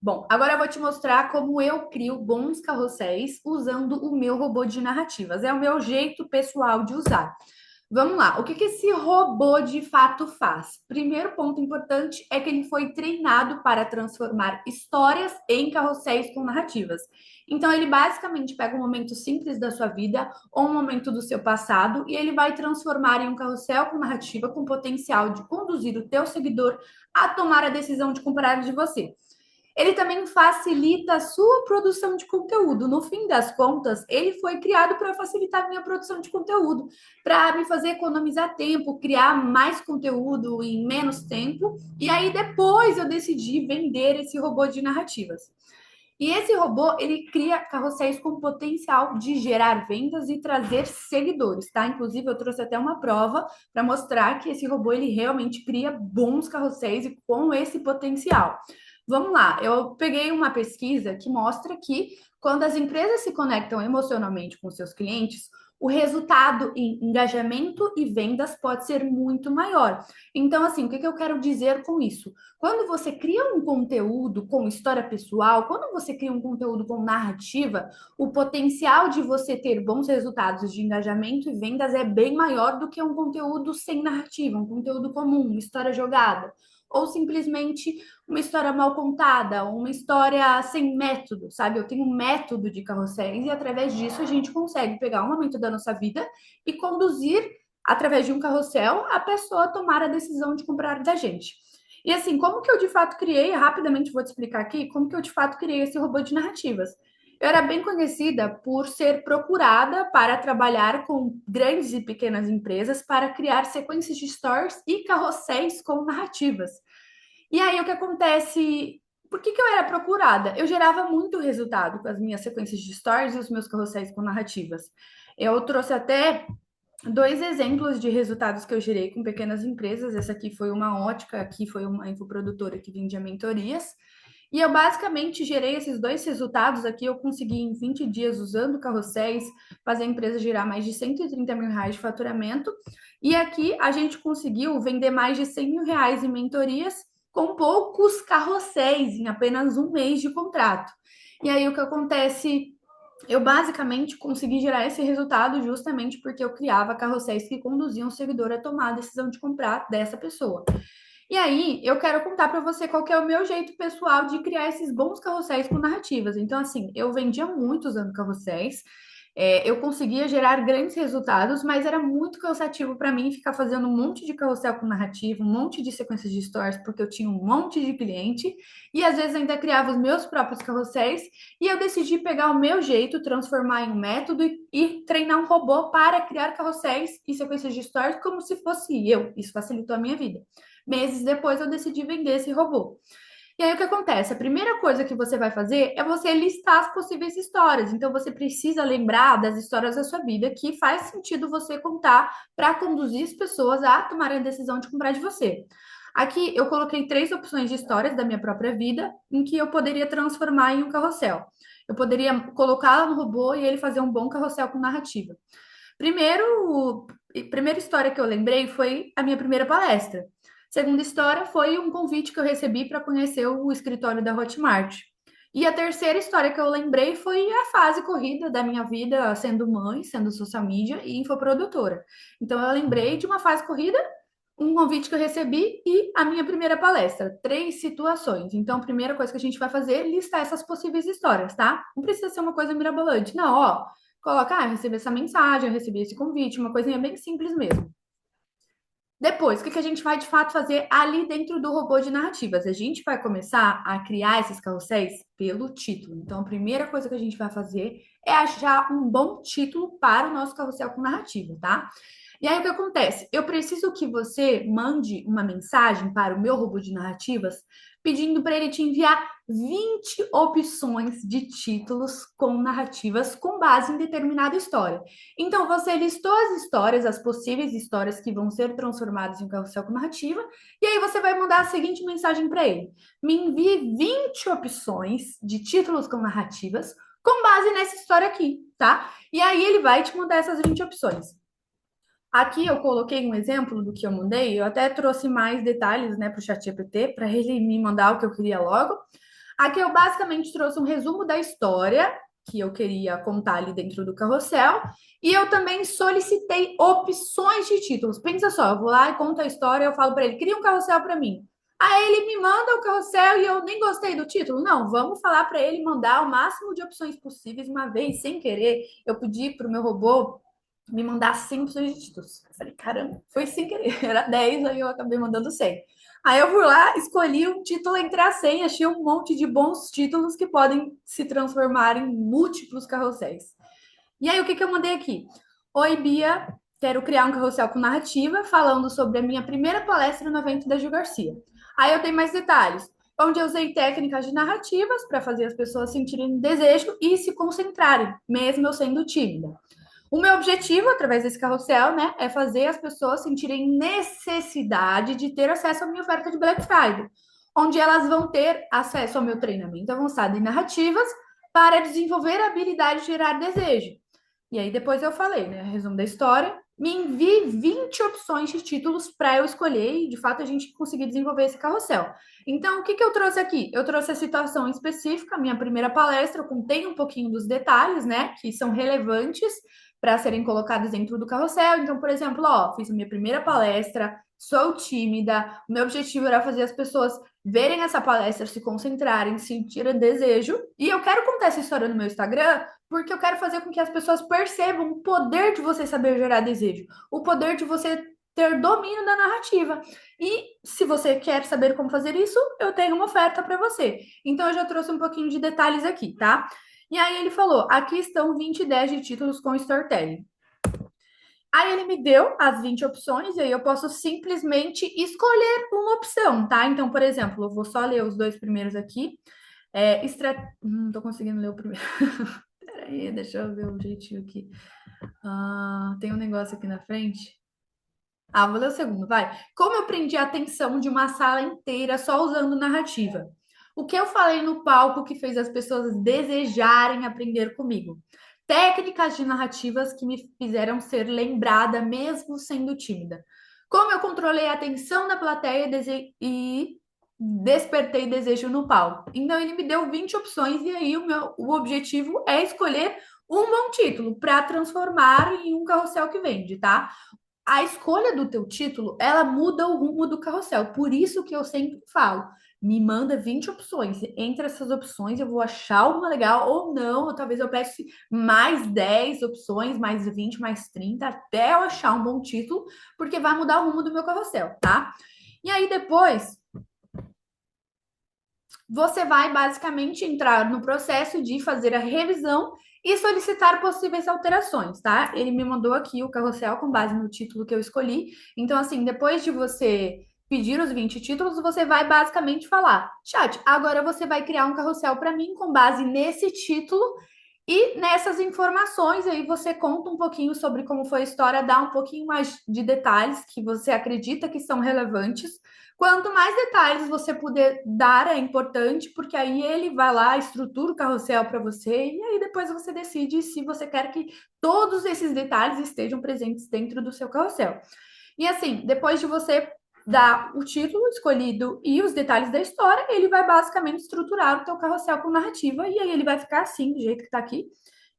Bom, agora eu vou te mostrar como eu crio bons carrosséis usando o meu robô de narrativas. É o meu jeito pessoal de usar. Vamos lá, o que que esse robô de fato faz? Primeiro ponto importante é que ele foi treinado para transformar histórias em carrosséis com narrativas. Então, ele basicamente pega um momento simples da sua vida ou um momento do seu passado e ele vai transformar em um carrossel com narrativa com potencial de conduzir o teu seguidor a tomar a decisão de comprar de você. Ele também facilita a sua produção de conteúdo. No fim das contas, ele foi criado para facilitar a minha produção de conteúdo, para me fazer economizar tempo, criar mais conteúdo em menos tempo. E aí depois eu decidi vender esse robô de narrativas. E esse robô, ele cria carrosséis com potencial de gerar vendas e trazer seguidores, tá? Inclusive, eu trouxe até uma prova para mostrar que esse robô, ele realmente cria bons carrosséis e com esse potencial. Vamos lá, eu peguei uma pesquisa que mostra que quando as empresas se conectam emocionalmente com seus clientes, o resultado em engajamento e vendas pode ser muito maior. Então, assim, o que eu quero dizer com isso? Quando você cria um conteúdo com história pessoal, quando você cria um conteúdo com narrativa, o potencial de você ter bons resultados de engajamento e vendas é bem maior do que um conteúdo sem narrativa, um conteúdo comum, uma história jogada ou simplesmente uma história mal contada, uma história sem método, sabe? Eu tenho um método de carrosséis e através disso a gente consegue pegar um momento da nossa vida e conduzir através de um carrossel a pessoa a tomar a decisão de comprar da gente. E assim, como que eu de fato criei, rapidamente vou te explicar aqui, como que eu de fato criei esse robô de narrativas. Eu era bem conhecida por ser procurada para trabalhar com grandes e pequenas empresas para criar sequências de stories e carrosséis com narrativas. E aí o que acontece? Por que eu era procurada? Eu gerava muito resultado com as minhas sequências de stories e os meus carrosséis com narrativas. Eu trouxe até dois exemplos de resultados que eu gerei com pequenas empresas. Essa aqui foi uma ótica, aqui foi uma infoprodutora que vendia mentorias. E eu basicamente gerei esses dois resultados aqui. Eu consegui em 20 dias, usando carrosséis, fazer a empresa gerar mais de 130 mil reais de faturamento. E aqui a gente conseguiu vender mais de 100 mil reais em mentorias com poucos carrosséis, em apenas um mês de contrato. E aí o que acontece? Eu basicamente consegui gerar esse resultado justamente porque eu criava carrosséis que conduziam o seguidor a tomar a decisão de comprar dessa pessoa. E aí, eu quero contar para você qual que é o meu jeito pessoal de criar esses bons carrosséis com narrativas. Então, assim, eu vendia muito usando carrosséis, eu conseguia gerar grandes resultados, mas era muito cansativo para mim ficar fazendo um monte de carrossel com narrativa, um monte de sequências de stories, porque eu tinha um monte de cliente e às vezes ainda criava os meus próprios carrosséis. E eu decidi pegar o meu jeito, transformar em um método e treinar um robô para criar carrosséis e sequências de stories como se fosse eu. Isso facilitou a minha vida. Meses depois eu decidi vender esse robô. E aí o que acontece? A primeira coisa que você vai fazer é você listar as possíveis histórias. Então você precisa lembrar das histórias da sua vida que faz sentido você contar para conduzir as pessoas a tomarem a decisão de comprar de você. Aqui eu coloquei três opções de histórias da minha própria vida em que eu poderia transformar em um carrossel. Eu poderia colocá-la no robô e ele fazer um bom carrossel com narrativa. Primeira história que eu lembrei foi a minha primeira palestra. Segunda história foi um convite que eu recebi para conhecer o escritório da Hotmart. E a terceira história que eu lembrei foi a fase corrida da minha vida sendo mãe, sendo social media e infoprodutora. Então eu lembrei de uma fase corrida, um convite que eu recebi e a minha primeira palestra. Três situações. Então, a primeira coisa que a gente vai fazer é listar essas possíveis histórias, tá? Não precisa ser uma coisa mirabolante. Não, ó, coloca, eu recebi essa mensagem, eu recebi esse convite, uma coisinha bem simples mesmo. Depois, o que a gente vai de fato fazer ali dentro do robô de narrativas? A gente vai começar a criar esses carrosséis pelo título. Então, a primeira coisa que a gente vai fazer é achar um bom título para o nosso carrossel com narrativa, tá? E aí o que acontece? Eu preciso que você mande uma mensagem para o meu robô de narrativas pedindo para ele te enviar 20 opções de títulos com narrativas com base em determinada história. Então, você listou as histórias, as possíveis histórias que vão ser transformadas em um carrossel com narrativa, e aí você vai mandar a seguinte mensagem para ele: me envie 20 opções de títulos com narrativas com base nessa história aqui, tá? E aí ele vai te mandar essas 20 opções. Aqui eu coloquei um exemplo do que eu mandei, eu até trouxe mais detalhes, né, para o ChatGPT, para ele me mandar o que eu queria logo. Aqui eu basicamente trouxe um resumo da história que eu queria contar ali dentro do carrossel, e eu também solicitei opções de títulos. Pensa só, eu vou lá e conto a história, eu falo para ele, cria um carrossel para mim. Aí ele me manda o carrossel e eu nem gostei do título. Não, vamos falar para ele mandar o máximo de opções possíveis. Uma vez, sem querer, eu pedi para o meu robô me mandar 100 opções de títulos. Eu falei, caramba, foi sem querer. Era 10, aí eu acabei mandando 100. Aí eu fui lá, escolhi um título entre as 100, achei um monte de bons títulos que podem se transformar em múltiplos carrosséis. E aí, o que eu mandei aqui? Oi, Bia, quero criar um carrossel com narrativa falando sobre a minha primeira palestra no evento da Gil Garcia. Aí eu tenho mais detalhes, onde eu usei técnicas de narrativas para fazer as pessoas sentirem desejo e se concentrarem, mesmo eu sendo tímida. O meu objetivo, através desse carrossel, né, é fazer as pessoas sentirem necessidade de ter acesso à minha oferta de Black Friday, onde elas vão ter acesso ao meu treinamento avançado em narrativas para desenvolver a habilidade de gerar desejo. E aí depois eu falei, né, resumo da história, me envie 20 opções de títulos para eu escolher e, de fato, a gente conseguir desenvolver esse carrossel. Então, o que eu trouxe aqui? Eu trouxe a situação específica, minha primeira palestra, eu contei um pouquinho dos detalhes, né, que são relevantes para serem colocados dentro do carrossel. Então, por exemplo, ó, fiz a minha primeira palestra, sou tímida, o meu objetivo era fazer as pessoas verem essa palestra, se concentrarem, sentirem desejo. E eu quero contar essa história no meu Instagram porque eu quero fazer com que as pessoas percebam o poder de você saber gerar desejo, o poder de você ter domínio da narrativa. E se você quer saber como fazer isso, eu tenho uma oferta para você. Então eu já trouxe um pouquinho de detalhes aqui, tá? E aí ele falou: aqui estão 20 ideias de títulos com storytelling. Aí ele me deu as 20 opções, e aí eu posso simplesmente escolher uma opção, tá? Então, por exemplo, eu vou só ler os dois primeiros aqui. Não tô conseguindo ler o primeiro. Peraí, deixa eu ver o jeitinho aqui. Tem um negócio aqui na frente. Vou ler o segundo, vai. Como eu prendi a atenção de uma sala inteira só usando narrativa? O que eu falei no palco que fez as pessoas desejarem aprender comigo? Técnicas de narrativas que me fizeram ser lembrada mesmo sendo tímida. Como eu controlei a atenção da plateia e despertei desejo no palco. Então ele me deu 20 opções e aí o objetivo é escolher um bom título para transformar em um carrossel que vende, tá? A escolha do teu título, ela muda o rumo do carrossel. Por isso que eu sempre falo, me manda 20 opções. Entre essas opções, eu vou achar uma legal ou não, ou talvez eu peça mais 10 opções, mais 20, mais 30, até eu achar um bom título, porque vai mudar o rumo do meu carrossel, tá? E aí depois, você vai basicamente entrar no processo de fazer a revisão e solicitar possíveis alterações, tá? Ele me mandou aqui o carrossel com base no título que eu escolhi. Então, assim, depois de você pedir os 20 títulos, você vai basicamente falar: chat, agora você vai criar um carrossel para mim com base nesse título e nessas informações. Aí você conta um pouquinho sobre como foi a história, dá um pouquinho mais de detalhes que você acredita que são relevantes. Quanto mais detalhes você puder dar, é importante, porque aí ele vai lá, estrutura o carrossel para você, e aí depois você decide se você quer que todos esses detalhes estejam presentes dentro do seu carrossel. E assim, depois de você dar o título escolhido e os detalhes da história, ele vai basicamente estruturar o teu carrossel com narrativa, e aí ele vai ficar assim, do jeito que está aqui.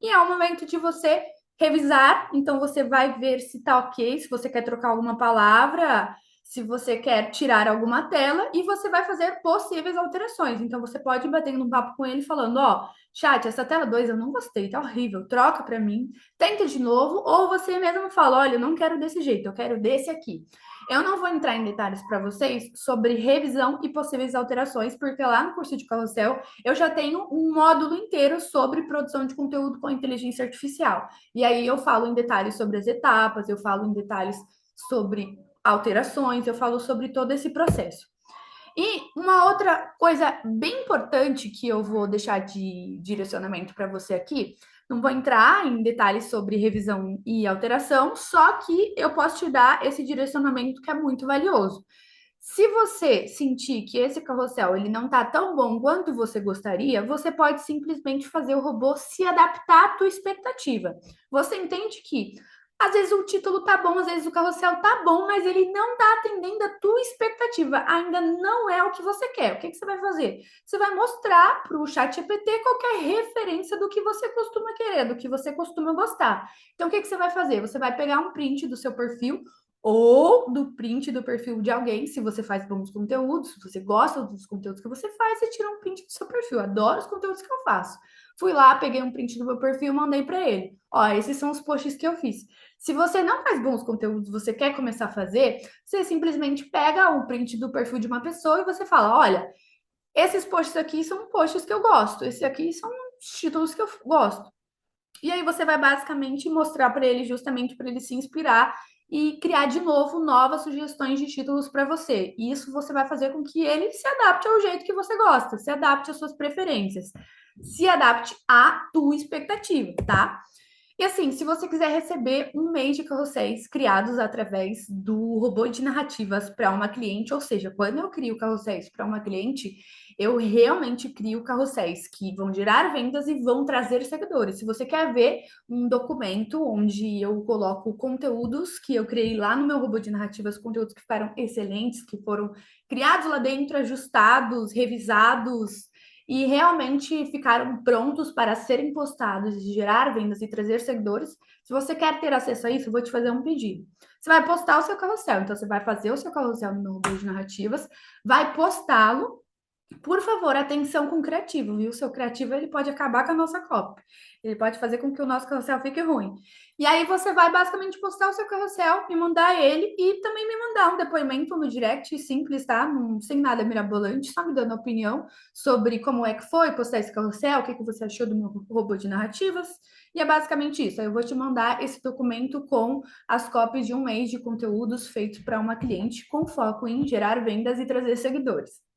E é o momento de você revisar, então você vai ver se está ok, se você quer trocar alguma palavra, se você quer tirar alguma tela, e você vai fazer possíveis alterações. Então você pode ir batendo um papo com ele falando: ó, chat, essa tela 2 eu não gostei, tá horrível, troca para mim, tenta de novo, ou você mesmo fala: olha, eu não quero desse jeito, eu quero desse aqui. Eu não vou entrar em detalhes para vocês sobre revisão e possíveis alterações, porque lá no curso de carrossel eu já tenho um módulo inteiro sobre produção de conteúdo com inteligência artificial. E aí eu falo em detalhes sobre as etapas, eu falo em detalhes sobre alterações, eu falo sobre todo esse processo. E uma outra coisa bem importante que eu vou deixar de direcionamento para você aqui, não vou entrar em detalhes sobre revisão e alteração, só que eu posso te dar esse direcionamento que é muito valioso. Se você sentir que esse carrossel ele não está tão bom quanto você gostaria, você pode simplesmente fazer o robô se adaptar à tua expectativa. Você entende que Às vezes o título tá bom, às vezes o carrossel tá bom, mas ele não tá atendendo a tua expectativa. Ainda não é o que você quer. O que que você vai fazer? Você vai mostrar para o chat GPT qualquer referência do que você costuma querer, do que você costuma gostar. Então, o que que você vai fazer? Você vai pegar um print do seu perfil ou do print do perfil de alguém, se você faz bons conteúdos, se você gosta dos conteúdos que você faz, você tira um print do seu perfil. Adoro os conteúdos que eu faço. Fui lá, peguei um print do meu perfil e mandei para ele. Ó, esses são os posts que eu fiz. Se você não faz bons conteúdos, você quer começar a fazer, você simplesmente pega o print do perfil de uma pessoa e você fala: olha, esses posts aqui são posts que eu gosto, esses aqui são títulos que eu gosto. E aí você vai basicamente mostrar para ele justamente para ele se inspirar e criar de novo novas sugestões de títulos para você. E isso você vai fazer com que ele se adapte ao jeito que você gosta, se adapte às suas preferências, se adapte à tua expectativa, tá? E assim, se você quiser receber um mês de carrosséis criados através do robô de narrativas para uma cliente, ou seja, quando eu crio carrosséis para uma cliente, eu realmente crio carrosséis que vão gerar vendas e vão trazer seguidores. Se você quer ver um documento onde eu coloco conteúdos que eu criei lá no meu robô de narrativas, conteúdos que ficaram excelentes, que foram criados lá dentro, ajustados, revisados e realmente ficaram prontos para serem postados, e gerar vendas e trazer seguidores. Se você quer ter acesso a isso, eu vou te fazer um pedido. Você vai postar o seu carrossel, então você vai fazer o seu carrossel no meu robô de narrativas, vai postá-lo. Por favor, atenção com o criativo, viu? O seu criativo ele pode acabar com a nossa cópia. Ele pode fazer com que o nosso carrossel fique ruim. E aí você vai basicamente postar o seu carrossel, me mandar ele e também me mandar um depoimento no direct simples, tá? Sem nada mirabolante, só me dando opinião sobre como é que foi postar esse carrossel, o que que você achou do meu robô de narrativas. E é basicamente isso. Aí eu vou te mandar esse documento com as cópias de um mês de conteúdos feitos para uma cliente com foco em gerar vendas e trazer seguidores.